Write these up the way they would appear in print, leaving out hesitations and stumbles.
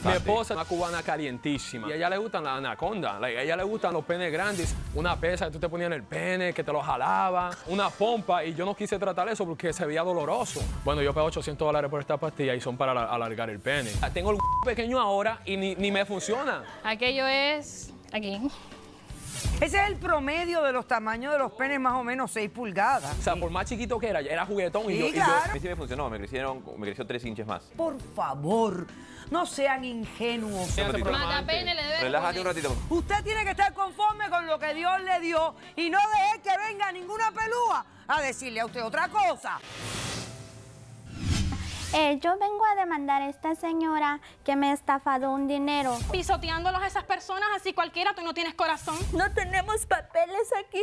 Mi esposa es una cubana calientísima y a ella le gustan las anacondas, a ella le gustan los penes grandes, una pesa que tú te ponías en el pene, que te lo jalaba, una pompa, y yo no quise tratar eso porque se veía doloroso. Bueno, yo pago $800 por esta pastilla y son para alargar el pene. Tengo el pequeño ahora y ni me funciona. Aquello es aquí. Ese es el promedio de los tamaños de los penes, más o menos 6 pulgadas. O sea, por más chiquito que era juguetón. Sí, y yo, claro. A mí sí me funcionó, me creció 3 inches más. Por favor, no sean ingenuos. Matapene le debe Relájate un ratito. Usted tiene que estar conforme con lo que Dios le dio y no deje que venga ninguna pelúa a decirle a usted otra cosa. Yo vengo a demandar a esta señora que me ha estafado un dinero. pisoteándolos a esas personas, así cualquiera, tú no tienes corazón. No tenemos papeles aquí.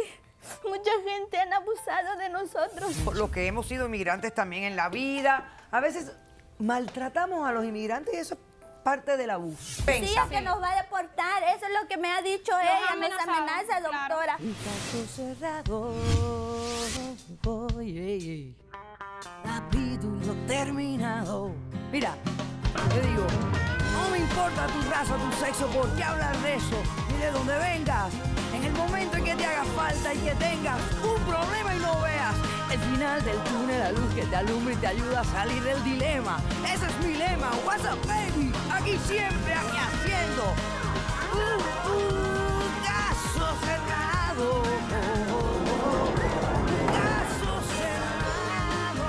Mucha gente han abusado de nosotros. Por lo que hemos sido inmigrantes también en la vida, a veces maltratamos a los inmigrantes y eso es parte del abuso. Sí, es que nos va a deportar. Eso es lo que me ha dicho ella. Nos amenaza, doctora. Un caso cerrado. Oye, capítulo terminado. Mira, te digo, no me importa tu raza, tu sexo, por qué hablar de eso, ni de dónde vengas. En el momento en que te haga falta y que tengas un problema y no veas el final del túnel, la luz que te alumbra y te ayuda a salir del dilema. Ese es mi lema. What's up, baby? Aquí siempre, aquí haciendo caso cerrado. Caso cerrado.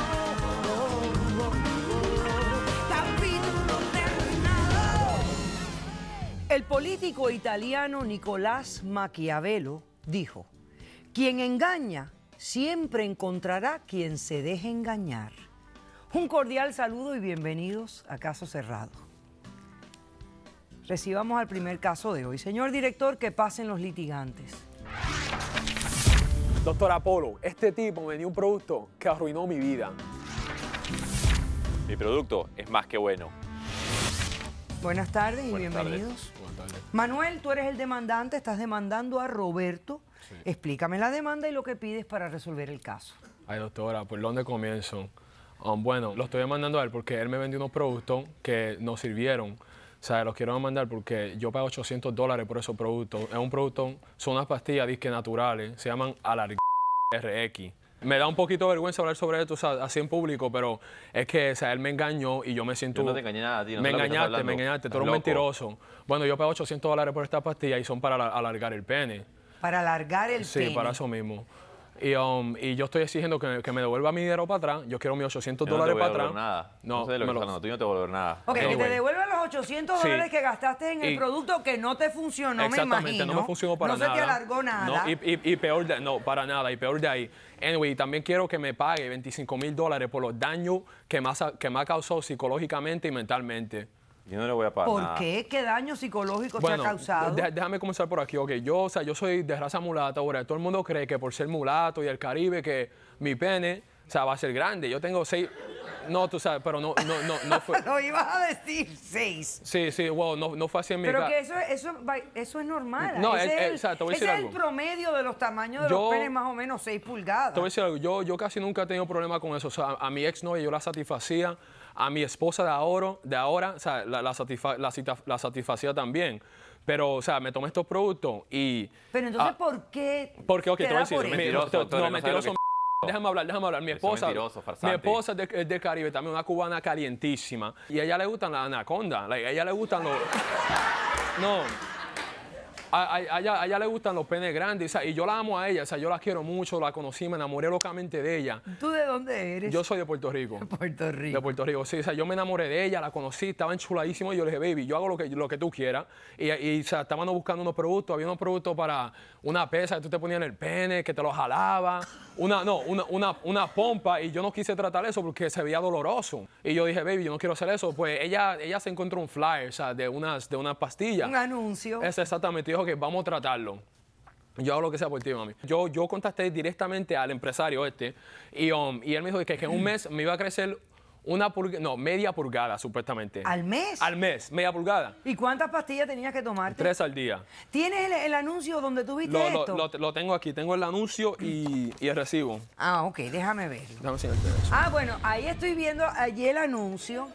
Capítulo terminado. El político italiano Nicolás Maquiavelo dijo: quien engaña siempre encontrará quien se deje engañar. Un cordial saludo y bienvenidos a Caso Cerrado. Recibamos al primer caso de hoy. Señor director, que pasen los litigantes. Doctor Apolo, este tipo me dio un producto que arruinó mi vida. Mi producto es más que bueno. Buenas tardes y Buenas bienvenidos. Buenas tardes. Manuel, tú eres el demandante, estás demandando a Roberto. Sí. Explícame la demanda y lo que pides para resolver el caso. Ay, doctora, ¿por dónde comienzo? Bueno, lo estoy demandando a él porque él me vendió unos productos que no sirvieron. O sea, los quiero demandar porque yo pago $800 por esos productos. Es un producto, son unas pastillas disque naturales, se llaman Alarg RX. Me da un poquito de vergüenza hablar sobre esto, o sea, así en público, pero es que, o sea, él me engañó y yo me siento... Yo no te engañé nada a ti, no me sé lo que estás engañaste, hablando. tú eres un mentiroso. Bueno, yo pago $800 por esta pastilla y son para alargar el pene. Para alargar el pene. Sí, para eso mismo. Y yo estoy exigiendo que me devuelva mi dinero para atrás. Yo quiero mis $800 Yo no te voy a para devolver atrás. nada. No, No sé de lo que me estás hablando. Tú no te voy a devolver nada. Ok, que Anyway. te devuelvan los $800 Sí. que gastaste en el Y- producto que no te funcionó, me Exactamente, imagino. no me funcionó para nada. No se te alargó nada. No, y peor de, no, para nada, y peor de ahí. Anyway, también quiero que me pague $25,000 por los daños que me ha causado psicológicamente y mentalmente. Yo no le voy a pagar ¿Por nada. qué? ¿Qué daño psicológico Bueno, te ha causado? déjame comenzar por aquí. Ok, yo soy de raza mulata. Ahora, todo el mundo cree que por ser mulato y del Caribe, que mi pene, o sea, va a ser grande. Yo tengo 6... No, tú sabes, pero no fue... Lo ibas a decir 6. Sí, wow, no fue así en mi Pero caso. que eso es normal. No, ese o sea, te voy a ese decir es el algo. promedio de los tamaños de los penes, más o menos 6 pulgadas. Te voy a decir algo, yo casi nunca he tenido problema con eso. O sea, a mi exnovia yo la satisfacía, a mi esposa de ahora, o sea, la satisfacía también. Pero, o sea, me tomé estos productos y... Pero entonces, ¿por qué? Porque, ok, te te voy a da decir, por eso? Mentiroso, doctor, no sabe lo mentiroso. que- Déjame hablar. Mi Eso es esposa, mentiroso, farsante. mi esposa es del Caribe, también una cubana calientísima. Y a ella le gustan las anacondas, a ella le gustan los... No. A ella le gustan los penes grandes, o sea, y yo la amo a ella, o sea, yo la quiero mucho, la conocí, me enamoré locamente de ella. ¿Tú de dónde eres? Yo soy de Puerto Rico. Puerto Rico. De Puerto Rico, sí, o sea, yo me enamoré de ella, la conocí, estaba enchuladísimo y yo le dije, baby, yo hago lo que tú quieras. Y o sea, estábamos buscando unos productos, había unos productos para una pesa que tú te ponías en el pene, que te lo jalaba, una pompa, y yo no quise tratar eso porque se veía doloroso. Y yo dije, baby, yo no quiero hacer eso. Pues ella se encontró un flyer, o sea, de unas pastillas. Un anuncio. Es exactamente, dijo que vamos a tratarlo. Yo hago lo que sea por ti, mami. Yo contacté directamente al empresario y él me dijo que en un mes me iba a crecer media pulgada, supuestamente. ¿Al mes? Al mes, media pulgada. ¿Y cuántas pastillas tenías que tomarte? 3 al día. ¿Tienes el anuncio donde tú viste esto? Lo tengo aquí, tengo el anuncio y el recibo. Ah, ok, déjame verlo. Déjame enseñarte eso. Ah, bueno, ahí estoy viendo allí el anuncio.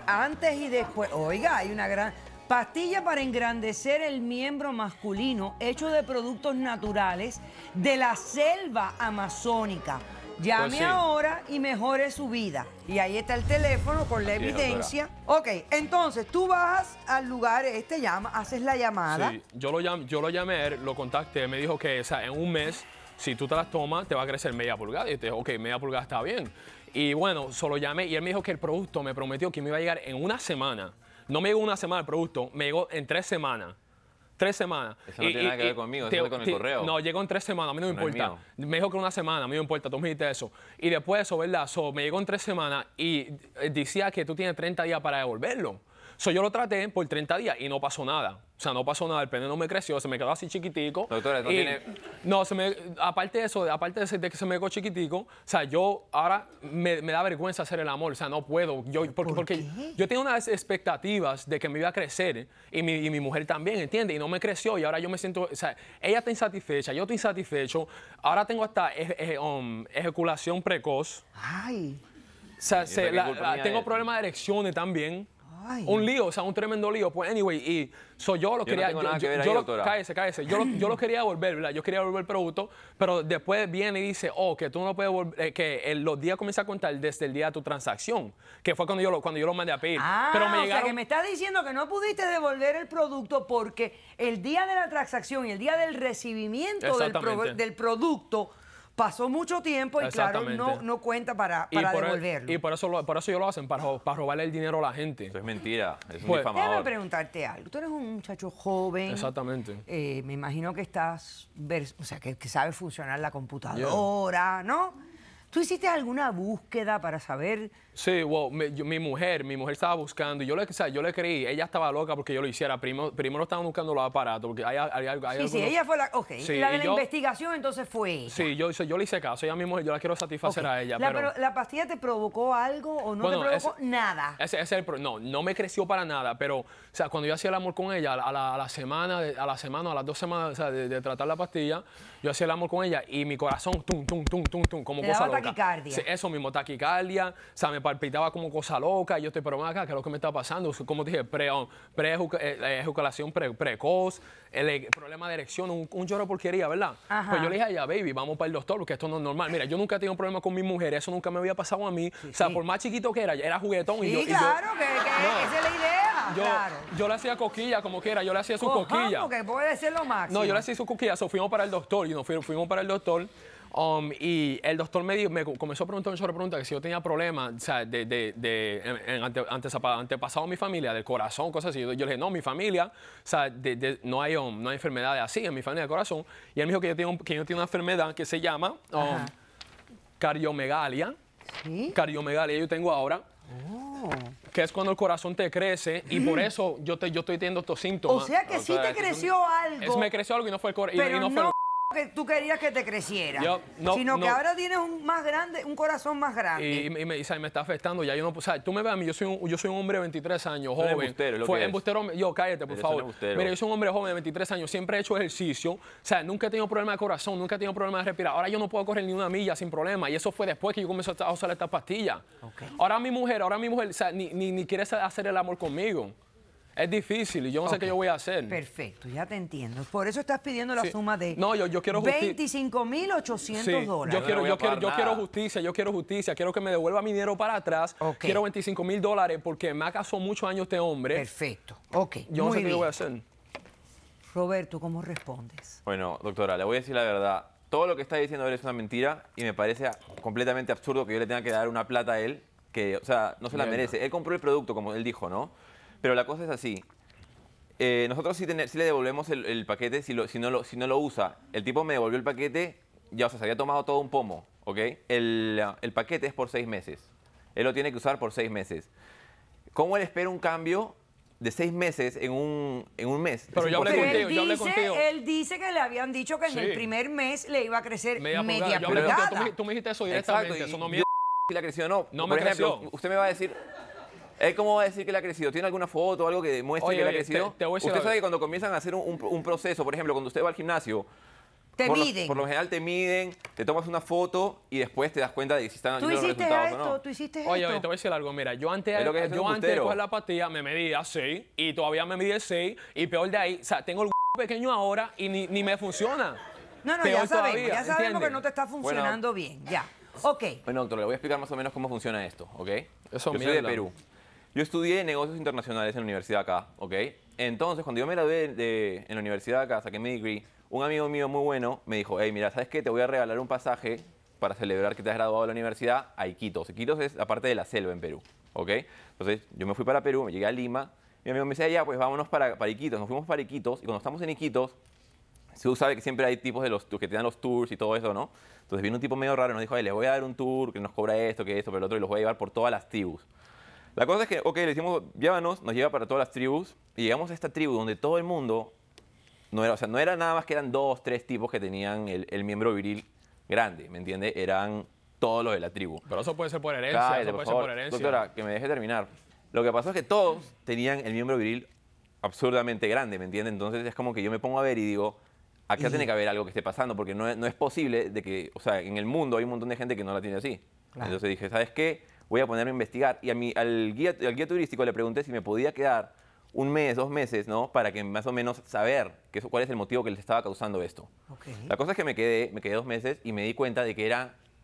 Antes y después. Oiga, hay una gran... Pastilla para engrandecer el miembro masculino hecho de productos naturales de la selva amazónica. Llame Pues sí. ahora y mejore su vida. Y ahí está el teléfono con la Así es, evidencia. Ok, entonces tú vas al lugar, haces la llamada. Sí, yo lo llamé a él, lo contacté, me dijo que, o sea, en un mes, si tú te las tomas, te va a crecer media pulgada. Y yo te dije, ok, media pulgada está bien. Y bueno, solo llamé y él me dijo que el producto me prometió que me iba a llegar en una semana. No me llegó una semana el producto, me llegó en 3 semanas. 3 semanas. Eso no tiene nada que ver conmigo, eso es con el correo. No, llegó en 3 semanas, a mí no me No es importa. mío. Me dijo que una semana, a mí no me importa, tú me dijiste eso. Y después de eso, ¿verdad? Me llegó en 3 semanas y decía que tú tienes 30 días para devolverlo. Yo lo traté por 30 días y no pasó nada. O sea, no pasó nada, el pene no me creció, se me quedó así chiquitico. Doctora, no Y- tiene- No, aparte de eso, de que se me quedó chiquitico, o sea, yo ahora me da vergüenza hacer el amor, o sea, no puedo. Porque yo tenía unas expectativas de que me iba a crecer y mi mujer también, ¿entiendes? Y no me creció y ahora yo me siento, o sea, ella está insatisfecha, yo estoy insatisfecho, ahora tengo hasta ejaculación precoz, Ay, o sea, ¿Y eso qué culpa mía tengo es? problemas de erecciones también. Ay. Un lío, o sea, un tremendo lío. Pues, anyway, y yo lo quería... tengo nada que ver ahí, doctora. Cállese. Yo lo quería devolver, ¿verdad? Yo quería devolver el producto, pero después viene y dice, que tú no puedes devolver, los días comienzan a contar desde el día de tu transacción, que fue cuando yo lo mandé a pedir. Pero me o sea, llegaron... que me está diciendo que no pudiste devolver el producto porque el día de la transacción y el día del recibimiento Exactamente. del producto pasó mucho tiempo y claro, Exactamente. no cuenta para y por devolverlo. Y por eso ellos lo hacen, para robarle el dinero a la gente. Eso es mentira, es un Pues- Déjame difamador. preguntarte algo. Tú eres un muchacho joven. Exactamente. Me imagino que o sea, que sabes funcionar la computadora, ¿no? ¿Tú hiciste alguna búsqueda para saber? Sí, mi mujer estaba buscando y yo le creí, ella estaba loca porque yo lo hiciera. Primero estaban buscando los aparatos, porque hay Sí, algunos- ella fue la... Ok, Sí, la de y la yo- investigación entonces fue ella. Sí, yo le hice caso, ella mi mujer, yo la quiero satisfacer Ok. a ella, Pero ¿la pastilla te provocó algo o no Bueno, te provocó nada? Ese es no me creció para nada, pero, o sea, cuando yo hacía el amor con ella, a la semana, a las 2 semanas, o sea, de tratar la pastilla, yo hacía el amor con ella y mi corazón, tum, como Te cosa daba loca. taquicardia. Sí, eso mismo, taquicardia, o sea, me palpitaba como cosa loca, y yo estoy, pero ven acá, ¿qué es lo que me está pasando? Como te dije, ejaculación precoz, el problema de erección, un lloro de porquería, ¿verdad? Ajá. Pues yo le dije a ella, baby, vamos para el doctor, porque esto no es normal. Mira, yo nunca he tenido un problema con mi mujer, eso nunca me había pasado a mí. O sea, por más chiquito que era juguetón. Sí, y yo, claro, que No. esa es la idea, claro. yo le hacía cosquilla como quiera, yo le hacía su Ajá, cosquilla. porque puede ser lo máximo. No, yo le hacía su cosquilla, fuimos para el doctor, fuimos para el doctor. Y el doctor me comenzó a preguntar sobre preguntas que si yo tenía problemas, o sea, antepasado a mi familia, del corazón, cosas así. Yo le dije, no, mi familia, o sea, no hay enfermedades así en mi familia del corazón. Y él me dijo que yo tengo una enfermedad que se llama cardiomegalia. ¿Sí? Cardiomegalia yo tengo ahora. Que es cuando el corazón te crece y por eso yo estoy teniendo estos síntomas. O sea que sí te creció algo, Me creció algo y no fue el corazón. pero no fue no que tú querías que te creciera, sino que no. ahora tienes un corazón más grande. Y me está afectando. Ya yo no, o sea, tú me ves a mí, yo soy un hombre de 23 años, Tú eres joven. embustero, lo que es. Embustero, cállate, por Eres un favor. embustero. Mira, yo soy un hombre joven de 23 años, siempre he hecho ejercicio. O sea, nunca he tenido problema de corazón, nunca he tenido problema de respirar. Ahora yo no puedo correr ni una milla sin problema. Y eso fue después que yo comencé a usar esta pastilla. Ok. Ahora mi mujer, o sea, ni quiere hacer el amor conmigo. Es difícil y yo no sé qué yo voy a hacer. Perfecto, ya te entiendo. Por eso estás pidiendo la Sí. suma de No, yo quiero $25,800. Sí, yo No voy a pagar quiero nada. justicia, quiero que me devuelva mi dinero para atrás. Ok. Quiero $25,000 porque me ha casado muchos años este hombre. Perfecto, ok. Yo no muy sé qué bien. yo voy a hacer. Roberto, ¿cómo respondes? Bueno, doctora, le voy a decir la verdad. Todo lo que está diciendo él es una mentira y me parece completamente absurdo que yo le tenga que dar una plata a él que, o sea, no se la Mierda. merece. Él compró el producto, como él dijo, ¿no? Pero la cosa es así. Nosotros sí le devolvemos el paquete si no lo usa. El tipo me devolvió el paquete, ya, o sea, se había tomado todo un pomo, ¿ok? El paquete es por 6 meses. Él lo tiene que usar por 6 meses. ¿Cómo él espera un cambio de 6 meses en un mes? Pero Es yo hablé imposible. contigo, yo hablé contigo. Él dice que le habían dicho que en Sí. el primer mes le iba a crecer media pulgada. Yo hablé pulgada. contigo, tú me dijiste eso Exacto, directamente, eso no y miento. si la creció o no. No Por me ejemplo, creció. usted me va a decir, ¿él cómo va a decir que la ha crecido? ¿Tiene alguna foto o algo que demuestre Oye, que la ha oye, crecido? te voy a decir Usted algo. sabe que cuando comienzan a hacer un proceso, por ejemplo, cuando usted va al gimnasio, Te miden. Por lo general te miden, te tomas una foto y después te das cuenta de si están ¿Tú los hiciste resultados esto? o no. ¿Tú hiciste Oye, esto? te voy a decir algo. Mira, yo antes, Es lo que es un de embustero. coger la pastilla me medía 6 y todavía me medí 6 y peor de ahí, o sea, tengo el pequeño ahora y ni me funciona. No, Peor ya todavía, sabemos ¿entiendes? que no te está funcionando bien, ya. Ok. Bueno, doctor, le voy a explicar más o menos cómo funciona esto, ¿ok? Yo soy de mierda. Perú. Yo estudié negocios internacionales en la universidad acá, ¿ok? Entonces, cuando yo me gradué en la universidad acá, saqué mi degree, un amigo mío muy bueno me dijo, hey, mira, ¿sabes qué? Te voy a regalar un pasaje para celebrar que te has graduado de la universidad a Iquitos. Iquitos es la parte de la selva en Perú, ¿ok? Entonces, yo me fui para Perú, me llegué a Lima, y mi amigo me decía, ya, pues vámonos para Iquitos. Nos fuimos para Iquitos, y cuando estamos en Iquitos, tú sabes que siempre hay tipos que te dan los tours y todo eso, ¿no? Entonces vino un tipo medio raro y nos dijo, les voy a dar un tour que nos cobra esto, que esto, pero el otro, y los voy a llevar por todas las tribus. La cosa es que, ok, le decimos, llévanos, nos lleva para todas las tribus, y llegamos a esta tribu donde todo el mundo, no era nada más que eran 2, 3 tipos que tenían el miembro viril grande, ¿me entiende? Eran todos los de la tribu. Pero eso puede ser por herencia, Cállate, eso por puede ser favor. por herencia. Doctora, que me deje terminar. Lo que pasó es que todos tenían el miembro viril absurdamente grande, ¿me entiende? Entonces es como que yo me pongo a ver y digo, acá tiene que haber algo que esté pasando, porque no es posible de que, o sea, en el mundo hay un montón de gente que no la tiene así. Claro. Entonces dije, ¿sabes qué? Voy a ponerme a investigar. Y al guía turístico le pregunté si me podía quedar 1 mes, 2 meses, ¿no? Para que más o menos saber cuál es el motivo que les estaba causando esto. Ok. La cosa es que me quedé 2 meses y me di cuenta de que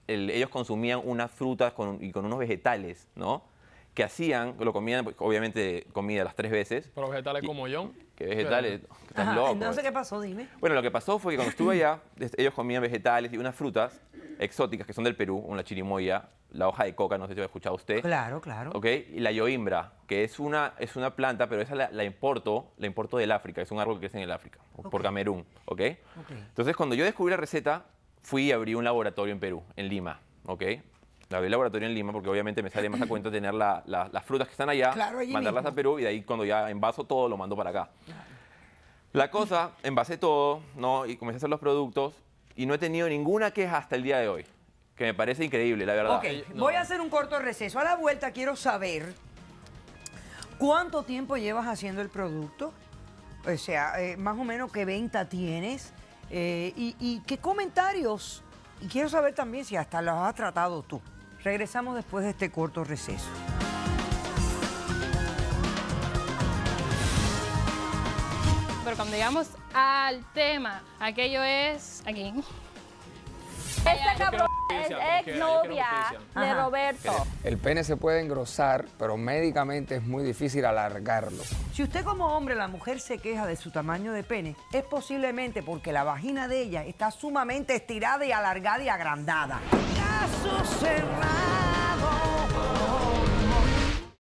ellos consumían unas frutas y con unos vegetales, ¿no? Que hacían, lo comían, pues, obviamente comida las 3 veces. Pero vegetales como yo. ¿Qué vegetales? Estás Ajá, loco. entonces, ¿qué pasó? Dime. Bueno, lo que pasó fue que cuando estuve allá, ellos comían vegetales y unas frutas exóticas que son del Perú, como la chirimoya, la hoja de coca, no sé si lo ha escuchado usted. Claro, claro. ¿Ok? Y la yoimbra, que es una planta, pero esa la importo del África, es un árbol que crece en el África, por Camerún, ¿ok? Entonces, cuando yo descubrí la receta, fui y abrí un laboratorio en Perú, en Lima, ¿ok? Abrí el laboratorio en Lima porque obviamente me sale más a cuenta tener las frutas que están allá, Claro, allí mandarlas mismo. a Perú y de ahí cuando ya envaso todo, lo mando para acá. La cosa, envasé todo, ¿no? Y comencé a hacer los productos y no he tenido ninguna queja hasta el día de hoy, que me parece increíble, la verdad. Ok, voy a hacer un corto receso. A la vuelta quiero saber cuánto tiempo llevas haciendo el producto, o sea, más o menos qué venta tienes y qué comentarios. Y quiero saber también si hasta los has tratado tú. Regresamos después de este corto receso. Pero cuando llegamos al tema, aquello es aquí. Esta cabrón es justicia, como quiera, yo quiero exnovia justicia. de Ajá. Roberto. El pene se puede engrosar, pero médicamente es muy difícil alargarlo. Si usted como hombre, la mujer se queja de su tamaño de pene, es posiblemente porque la vagina de ella está sumamente estirada y alargada y agrandada. Caso cerrado.